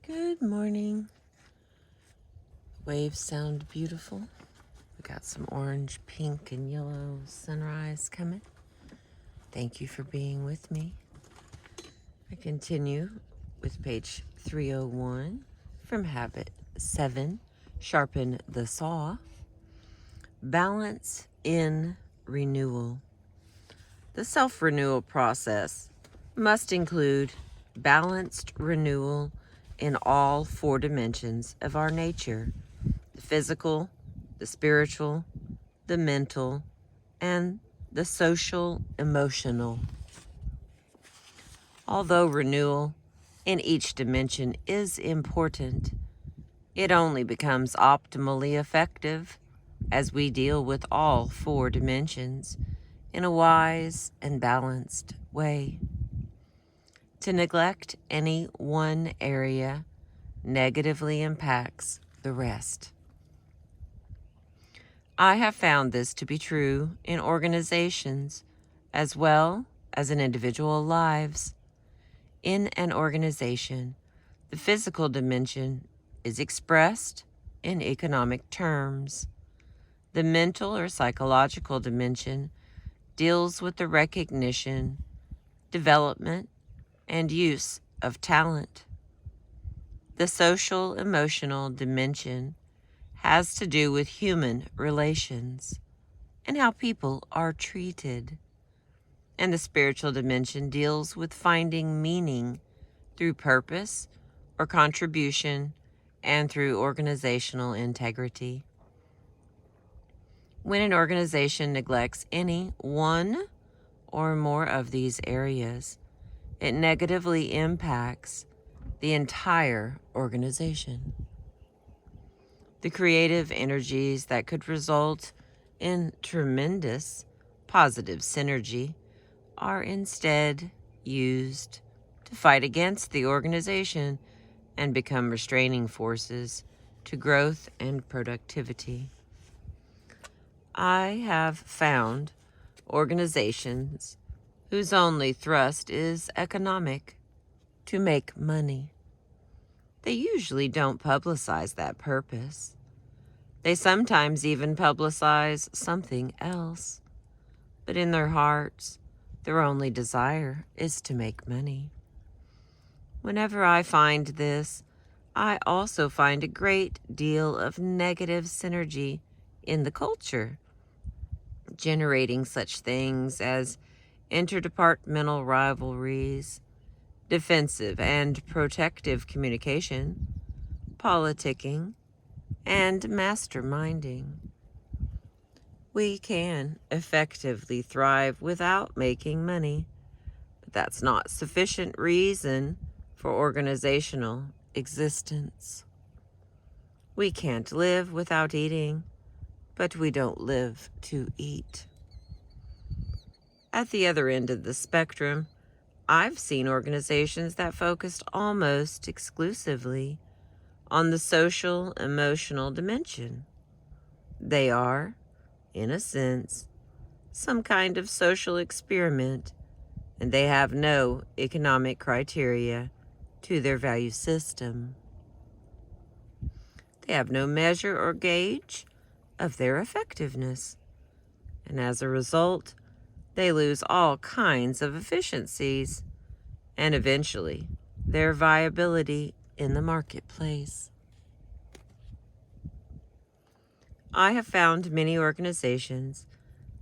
Good morning. Waves sound beautiful. We got some orange, pink, and yellow sunrise coming. Thank you for being with me. I continue with page 301 from Habit 7, Sharpen the Saw. Balance in renewal. The self-renewal process must include balanced renewal in all four dimensions of our nature: the physical, the spiritual, the mental, and the social emotional. Although renewal in each dimension is important, it only becomes optimally effective as we deal with all four dimensions in a wise and balanced way. To neglect any one area negatively impacts the rest. I have found this to be true in organizations as well as in individual lives. In an organization, the physical dimension is expressed in economic terms. The mental or psychological dimension deals with the recognition, development, and use of talent. The social emotional dimension has to do with human relations and how people are treated. And the spiritual dimension deals with finding meaning through purpose or contribution and through organizational integrity. When an organization neglects any one or more of these areas, it negatively impacts the entire organization. The creative energies that could result in tremendous positive synergy are instead used to fight against the organization and become restraining forces to growth and productivity. I have found organizations whose only thrust is economic, to make money. They usually don't publicize that purpose. They sometimes even publicize something else, but in their hearts, their only desire is to make money. Whenever I find this, I also find a great deal of negative synergy in the culture, generating such things as interdepartmental rivalries, defensive and protective communication, politicking, and masterminding. We can effectively thrive without making money, but that's not sufficient reason for organizational existence. We can't live without eating, but we don't live to eat. At the other end of the spectrum, I've seen organizations that focused almost exclusively on the social emotional dimension. They are, in a sense, some kind of social experiment, and they have no economic criteria to their value system. They have no measure or gauge of their effectiveness, and as a result, they lose all kinds of efficiencies and eventually their viability in the marketplace. I have found many organizations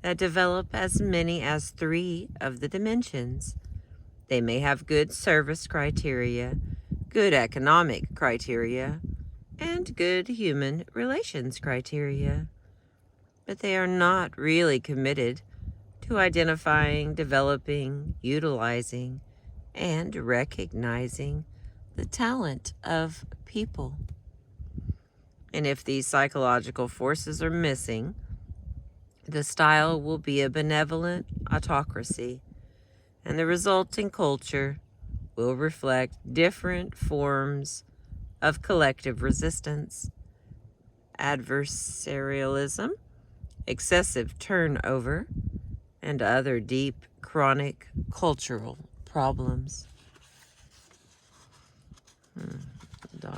that develop as many as 3 of the dimensions. They may have good service criteria, good economic criteria, and good human relations criteria, but they are not really committed to identifying, developing, utilizing, and recognizing the talent of people. And if these psychological forces are missing, the style will be a benevolent autocracy, and the resulting culture will reflect different forms of collective resistance, adversarialism, excessive turnover, and other deep, chronic cultural problems.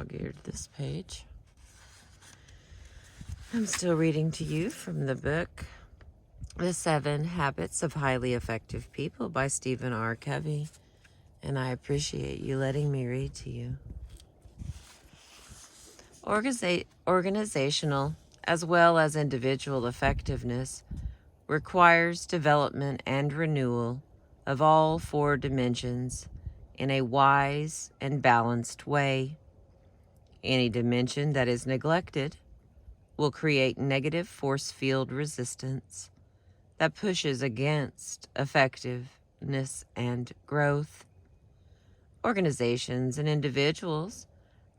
dog-eared this page. I'm still reading to you from the book The 7 Habits of Highly Effective People by Stephen R. Covey, and I appreciate you letting me read to you. Organizational as well as individual effectiveness requires development and renewal of all 4 dimensions in a wise and balanced way. Any dimension that is neglected will create negative force field resistance that pushes against effectiveness and growth. Organizations and individuals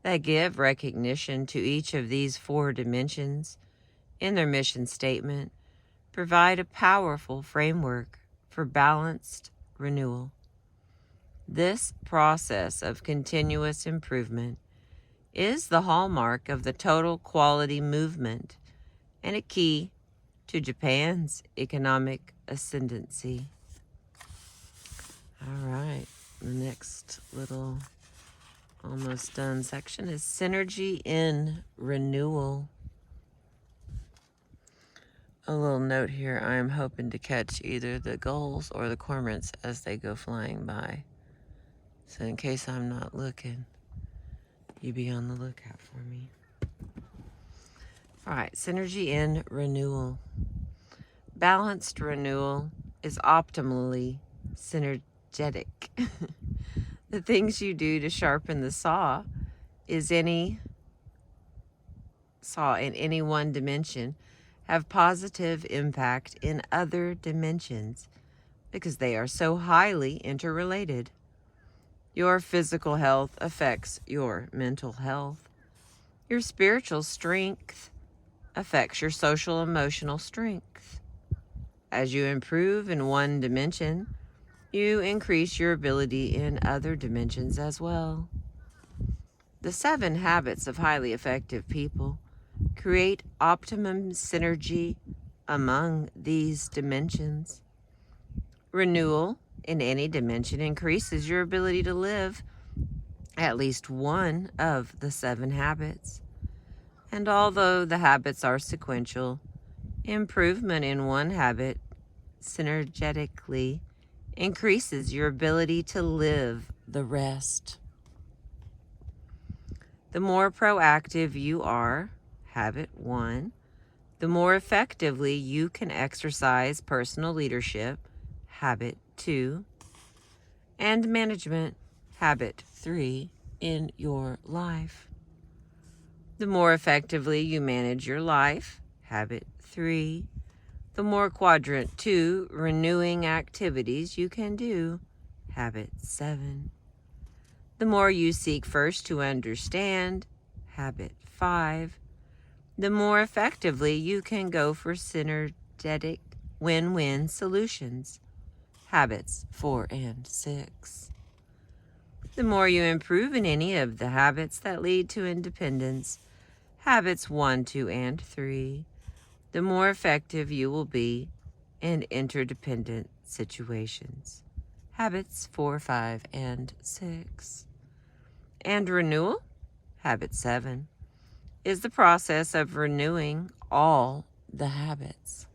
that give recognition to each of these 4 dimensions in their mission statement provide a powerful framework for balanced renewal. This process of continuous improvement is the hallmark of the total quality movement and a key to Japan's economic ascendancy. All right, the next little almost done section is synergy in renewal. A little note here, I am hoping to catch either the gulls or the cormorants as they go flying by. So in case I'm not looking, you be on the lookout for me. All right, synergy in renewal. Balanced renewal is optimally synergetic. The things you do to sharpen the saw is any saw in any one dimension have positive impact in other dimensions because they are so highly interrelated. Your physical health affects your mental health. Your spiritual strength affects your social emotional strength. As you improve in one dimension, you increase your ability in other dimensions as well. The 7 habits of highly effective people create optimum synergy among these dimensions. Renewal in any dimension increases your ability to live at least one of the 7 habits. And although the habits are sequential, improvement in one habit synergetically increases your ability to live the rest. The more proactive you are, habit 1, the more effectively you can exercise personal leadership, habit 2, and management, habit 3, in your life. The more effectively you manage your life, habit 3, the more quadrant 2 renewing activities you can do, habit 7. The more you seek first to understand, habit 5, the more effectively you can go for synergetic win-win solutions, habits 4 and 6. The more you improve in any of the habits that lead to independence, habits 1, 2, and 3, the more effective you will be in interdependent situations, habits 4, 5, and 6. And renewal, habit 7, is the process of renewing all the habits.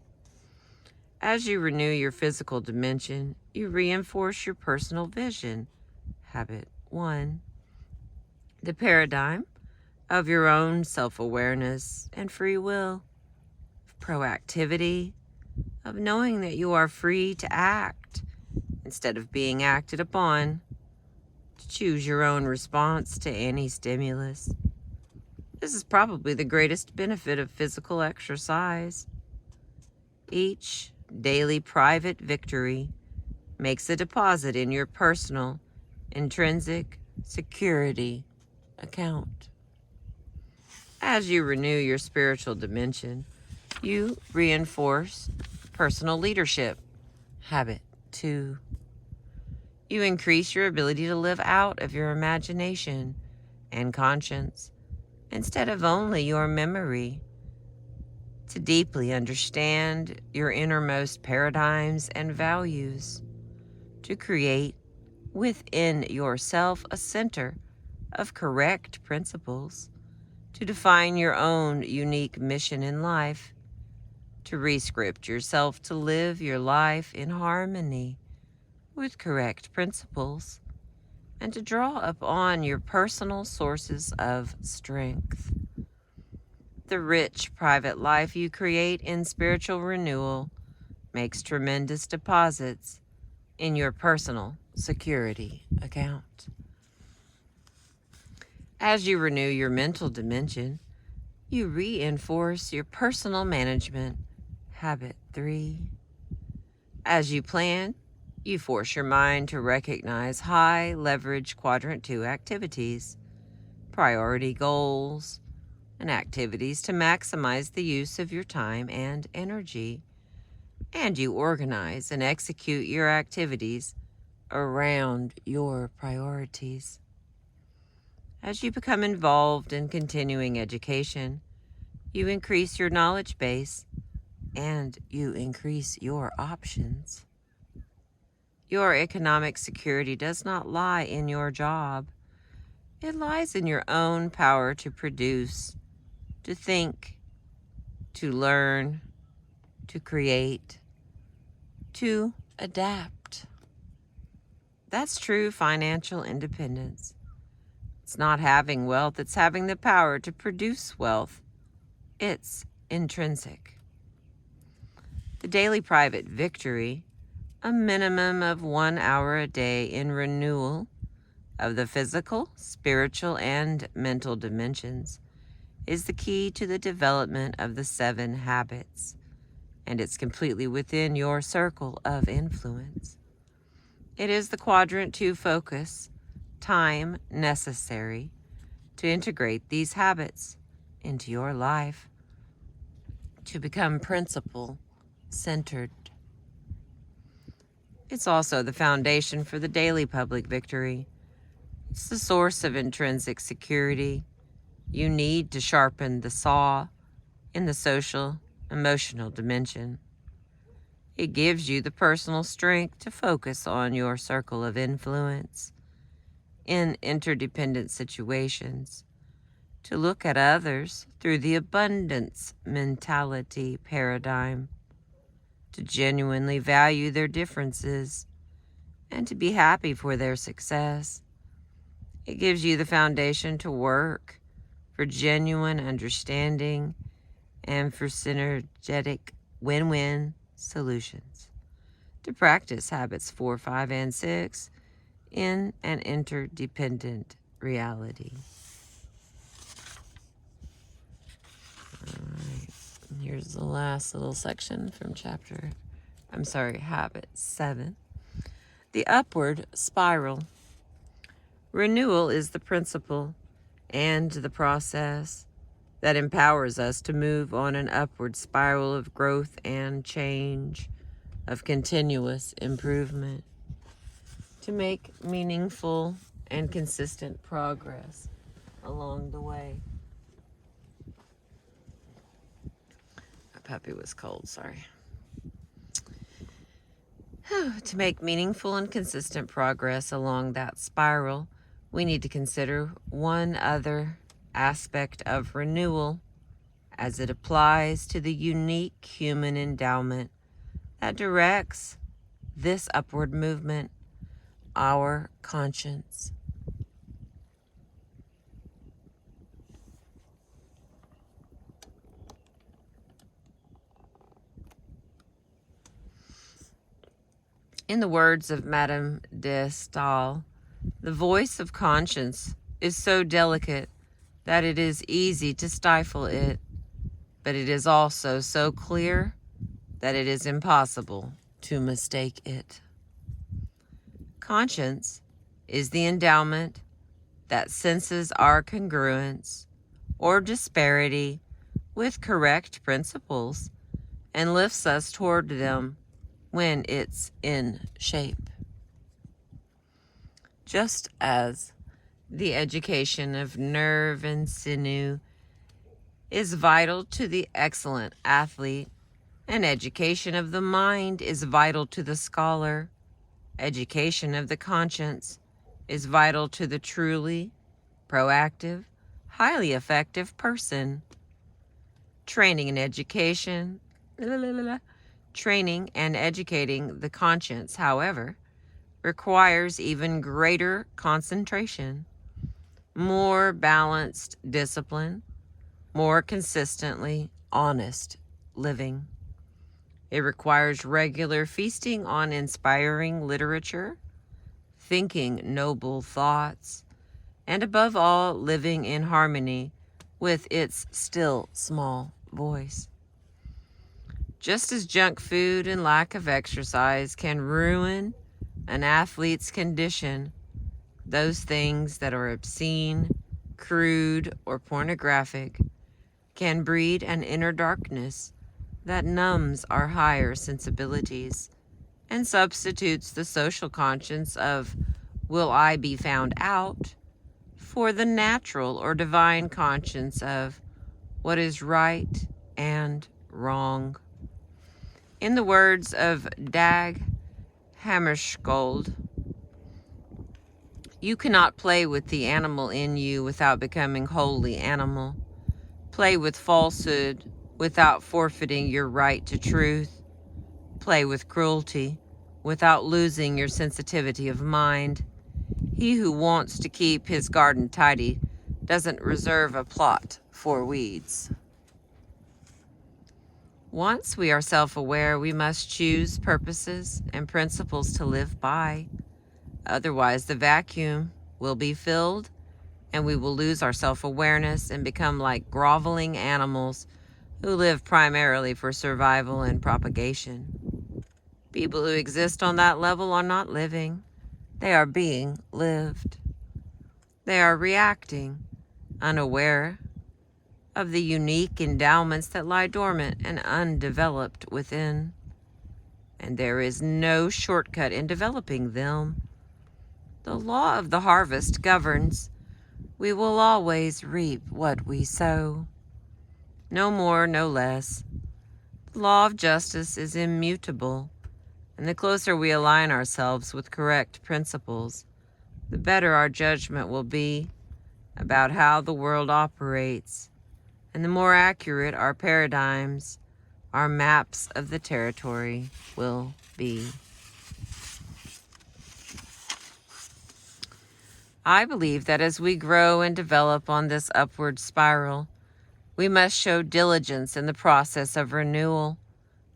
As you renew your physical dimension, you reinforce your personal vision, habit 1, the paradigm of your own self-awareness and free will, of proactivity, of knowing that you are free to act instead of being acted upon, to choose your own response to any stimulus. This is probably the greatest benefit of physical exercise. Each daily private victory makes a deposit in your personal, intrinsic security account. As you renew your spiritual dimension, you reinforce personal leadership, habit 2. You increase your ability to live out of your imagination and conscience instead of only your memory, to deeply understand your innermost paradigms and values, to create within yourself a center of correct principles to define your own unique mission in life, to rescript yourself to live your life in harmony with correct principles, and to draw upon your personal sources of strength. The rich private life you create in spiritual renewal makes tremendous deposits in your personal security account. As you renew your mental dimension, you reinforce your personal management habit 3. As you plan, you force your mind to recognize high leverage quadrant 2 activities, priority goals, and activities to maximize the use of your time and energy. And you organize and execute your activities around your priorities. As you become involved in continuing education, you increase your knowledge base and you increase your options. Your economic security does not lie in your job. It lies in your own power to produce, to think, to learn, to create, to adapt. That's true financial independence. It's not having wealth, it's having the power to produce wealth. It's intrinsic. The daily private victory, a minimum of 1 hour a day in renewal of the physical, spiritual, and mental dimensions, is the key to the development of the 7 habits, and it's completely within your circle of influence. It is the quadrant 2 focus, time necessary to integrate these habits into your life, to become principle-centered. It's also the foundation for the daily public victory. It's the source of intrinsic security you need to sharpen the saw in the social, emotional dimension. It gives you the personal strength to focus on your circle of influence in interdependent situations, to look at others through the abundance mentality paradigm, to genuinely value their differences, and to be happy for their success. It gives you the foundation to work for genuine understanding and for synergetic win-win solutions, to practice habits 4, 5, and 6 in an interdependent reality. All right, here's the last little section from habit 7. The upward spiral. Renewal is the principle and the process that empowers us to move on an upward spiral of growth and change, of continuous improvement, to make meaningful and consistent progress along the way. My puppy was cold, sorry. To make meaningful and consistent progress along that spiral, we need to consider one other aspect of renewal as it applies to the unique human endowment that directs this upward movement, our conscience. In the words of Madame de Staël, the voice of conscience is so delicate that it is easy to stifle it, but it is also so clear that it is impossible to mistake it. Conscience is the endowment that senses our congruence or disparity with correct principles and lifts us toward them when it's in shape. Just as the education of nerve and sinew is vital to the excellent athlete, and education of the mind is vital to the scholar, education of the conscience is vital to the truly proactive, highly effective person. Training and education. Training and educating the conscience, however, requires even greater concentration, more balanced discipline, more consistently honest living. It requires regular feasting on inspiring literature, thinking noble thoughts, and above all, living in harmony with its still small voice. Just as junk food and lack of exercise can ruin an athlete's condition, those things that are obscene, crude, or pornographic can breed an inner darkness that numbs our higher sensibilities and substitutes the social conscience of "will I be found out" for the natural or divine conscience of what is right and wrong. In the words of Dag Hammarskjöld, you cannot play with the animal in you without becoming wholly animal. Play with falsehood without forfeiting your right to truth. Play with cruelty without losing your sensitivity of mind. He who wants to keep his garden tidy doesn't reserve a plot for weeds. Once we are self-aware, we must choose purposes and principles to live by. Otherwise, the vacuum will be filled and we will lose our self-awareness and become like groveling animals who live primarily for survival and propagation. People who exist on that level are not living. They are being lived. They are reacting, unaware of the unique endowments that lie dormant and undeveloped within. And there is no shortcut in developing them. The law of the harvest governs. We will always reap what we sow. No more, no less. The law of justice is immutable, and the closer we align ourselves with correct principles, the better our judgment will be about how the world operates, and the more accurate our paradigms, our maps of the territory will be. I believe that as we grow and develop on this upward spiral, we must show diligence in the process of renewal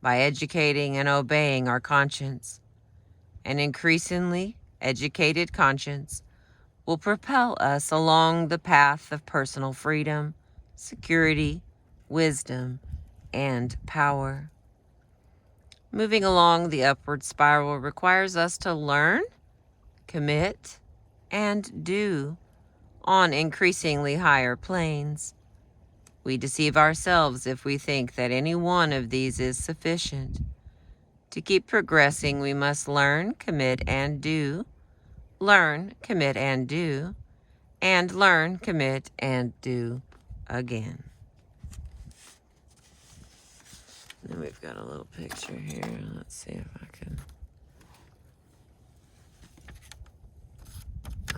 by educating and obeying our conscience. An increasingly educated conscience will propel us along the path of personal freedom, security, wisdom, and power. Moving along the upward spiral requires us to learn, commit, and do on increasingly higher planes. We deceive ourselves if we think that any one of these is sufficient. To keep progressing, we must learn, commit, and do. Learn, commit, and do. And learn, commit, and do again. Then we've got a little picture here. Let's see if I can.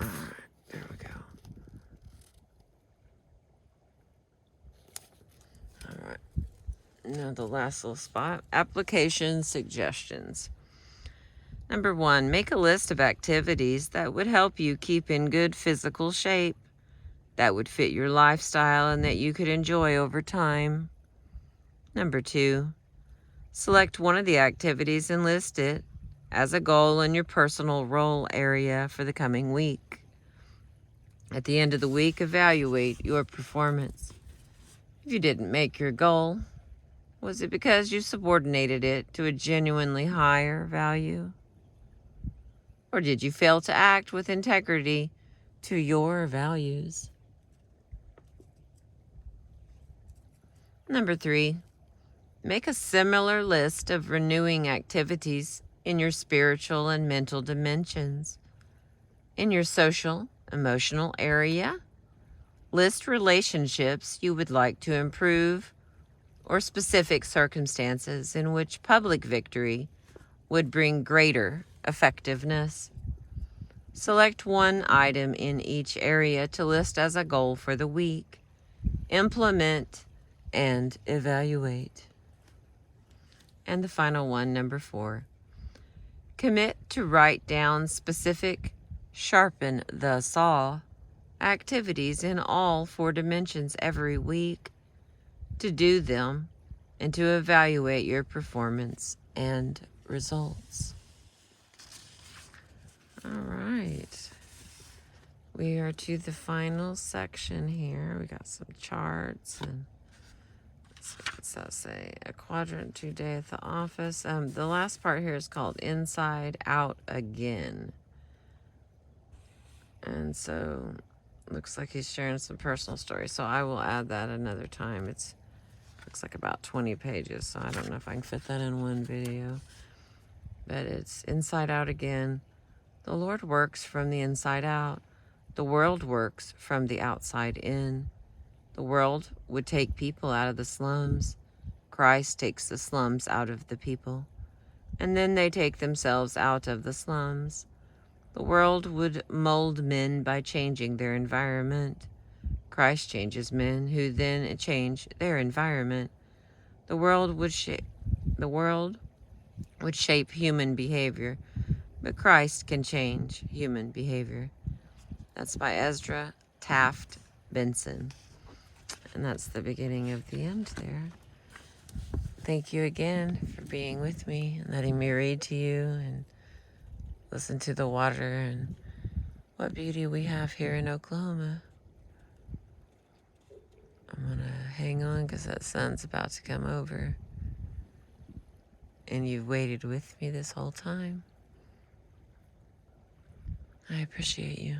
All right, there we go. All right. Now the last little spot. Application suggestions. Number 1, make a list of activities that would help you keep in good physical shape, that would fit your lifestyle and that you could enjoy over time. Number 2, select one of the activities and list it as a goal in your personal role area for the coming week. At the end of the week, evaluate your performance. If you didn't make your goal, was it because you subordinated it to a genuinely higher value? Or did you fail to act with integrity to your values? Number 3, make a similar list of renewing activities in your spiritual and mental dimensions. In your social, emotional area, list relationships you would like to improve or specific circumstances in which public victory would bring greater effectiveness. Select one item in each area to list as a goal for the week. Implement and evaluate. And the final one, number 4. Commit to write down specific Sharpen the Saw activities in all 4 dimensions every week, to do them and to evaluate your performance and results. All right. We are to the final section here. We got some charts and what's that say? A quadrant 2 day at the office. The last part here is called Inside Out Again. And so looks like he's sharing some personal stories. So I will add that another time. It's looks like about 20 pages, so I don't know if I can fit that in one video. But it's Inside Out Again. The Lord works from the inside out. The world works from the outside in. The world would take people out of the slums. Christ takes the slums out of the people. And then they take themselves out of the slums. The world would mold men by changing their environment. Christ changes men who then change their environment. The world would shape human behavior, but Christ can change human behavior. That's by Ezra Taft Benson. And that's the beginning of the end there. Thank you again for being with me and letting me read to you and listen to the water and what beauty we have here in Oklahoma. I'm going to hang on because that sun's about to come over. And you've waited with me this whole time. I appreciate you.